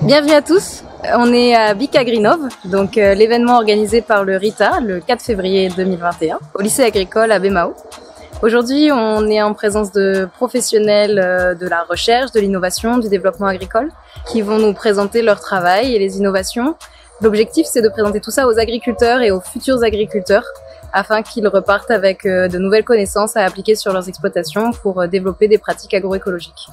Bienvenue à tous, on est à Bicagrinov, donc l'événement organisé par le RITA le 4 février 2021 au lycée agricole à Bemao. Aujourd'hui, on est en présence de professionnels de la recherche, de l'innovation, du développement agricole qui vont nous présenter leur travail et les innovations. L'objectif, c'est de présenter tout ça aux agriculteurs et aux futurs agriculteurs afin qu'ils repartent avec de nouvelles connaissances à appliquer sur leurs exploitations pour développer des pratiques agroécologiques.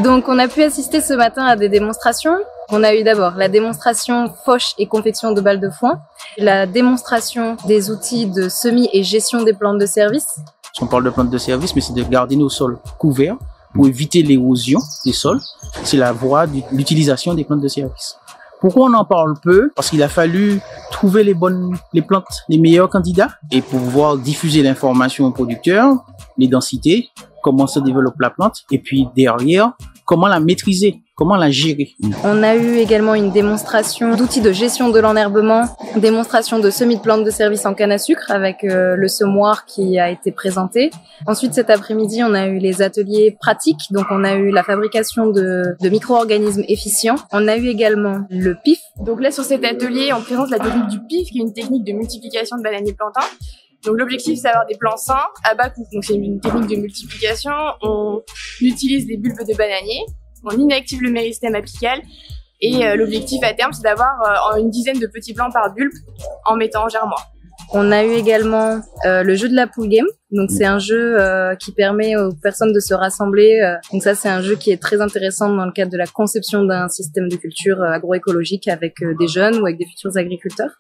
Donc on a pu assister ce matin à des démonstrations. On a eu d'abord la démonstration fauche et confection de balles de foin, la démonstration des outils de semis et gestion des plantes de service. On parle de plantes de service, mais c'est de garder nos sols couverts pour éviter l'érosion des sols. C'est la voie de l'utilisation des plantes de service. Pourquoi on en parle peu? Parce qu'il a fallu trouver les plantes, les meilleurs candidats et pouvoir diffuser l'information aux producteurs, les densités, comment se développe la plante et puis derrière, comment la maîtriser, comment la gérer. On a eu également une démonstration d'outils de gestion de l'enherbement, démonstration de semis de plantes de service en canne à sucre avec le semoir qui a été présenté. Ensuite, cet après-midi, on a eu les ateliers pratiques, donc on a eu la fabrication de micro-organismes efficients. On a eu également le PIF. Donc là, sur cet atelier, on présente la technique du PIF, qui est une technique de multiplication de bananiers plantains. Donc l'objectif, c'est d'avoir des plants sains à bas coût. Donc c'est une technique de multiplication. On utilise des bulbes de bananiers, on inactive le méristème apical et l'objectif à terme, c'est d'avoir une dizaine de petits plants par bulbe en mettant en germoir. On a eu également le jeu de la pool game. Donc c'est un jeu qui permet aux personnes de se rassembler. Donc ça, c'est un jeu qui est très intéressant dans le cadre de la conception d'un système de culture agroécologique avec des jeunes ou avec des futurs agriculteurs.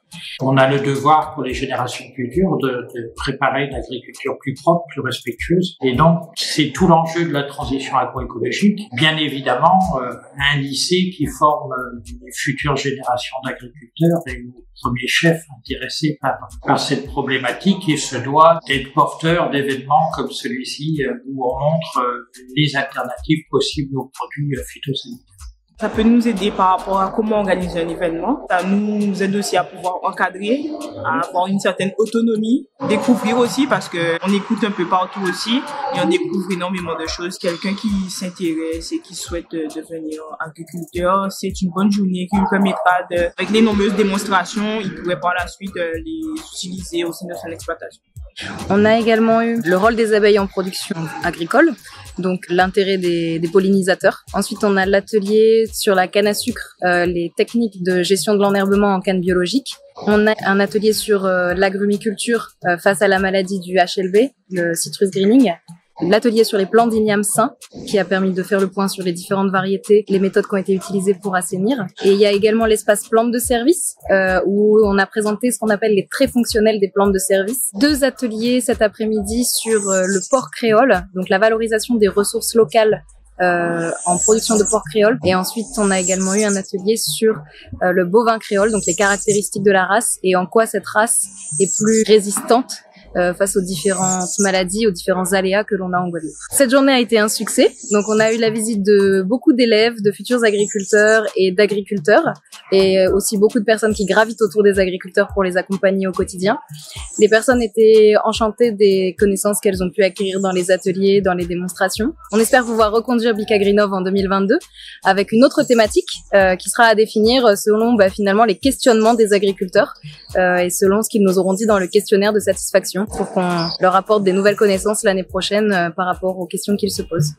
On a le devoir pour les générations futures de préparer une agriculture plus propre, plus respectueuse. Et donc, c'est tout l'enjeu de la transition agroécologique. Bien évidemment, un lycée qui forme les futures générations d'agriculteurs est le premier chef intéressé par cette problématique et se doit d'être porteur d'événements comme celui-ci où on montre les alternatives possibles aux produits phytosanitaires. Ça peut nous aider par rapport à comment organiser un événement. Ça nous aide aussi à pouvoir encadrer, à avoir une certaine autonomie, découvrir aussi parce que on écoute un peu partout aussi et on découvre énormément de choses. Quelqu'un qui s'intéresse et qui souhaite devenir agriculteur, c'est une bonne journée qui lui permettra avec les nombreuses démonstrations, il pourrait par la suite les utiliser au sein de son exploitation. On a également eu le rôle des abeilles en production agricole, donc l'intérêt des pollinisateurs. Ensuite, on a l'atelier sur la canne à sucre, les techniques de gestion de l'enherbement en canne biologique. On a un atelier sur l'agrumiculture face à la maladie du HLB, le citrus greening. L'atelier sur les plants d'igname sains, qui a permis de faire le point sur les différentes variétés, les méthodes qui ont été utilisées pour assainir. Et il y a également l'espace plantes de service, où on a présenté ce qu'on appelle les traits fonctionnels des plantes de service. 2 ateliers cet après-midi sur le porc créole, donc la valorisation des ressources locales en production de porc créole. Et ensuite, on a également eu un atelier sur le bovin créole, donc les caractéristiques de la race et en quoi cette race est plus résistante face aux différentes maladies, aux différents aléas que l'on a en Guadeloupe. Cette journée a été un succès. Donc on a eu la visite de beaucoup d'élèves, de futurs agriculteurs et d'agriculteurs et aussi beaucoup de personnes qui gravitent autour des agriculteurs pour les accompagner au quotidien. Les personnes étaient enchantées des connaissances qu'elles ont pu acquérir dans les ateliers, dans les démonstrations. On espère pouvoir reconduire Bicagrinov en 2022 avec une autre thématique qui sera à définir selon finalement les questionnements des agriculteurs et selon ce qu'ils nous auront dit dans le questionnaire de satisfaction pour qu'on leur apporte des nouvelles connaissances l'année prochaine par rapport aux questions qu'ils se posent.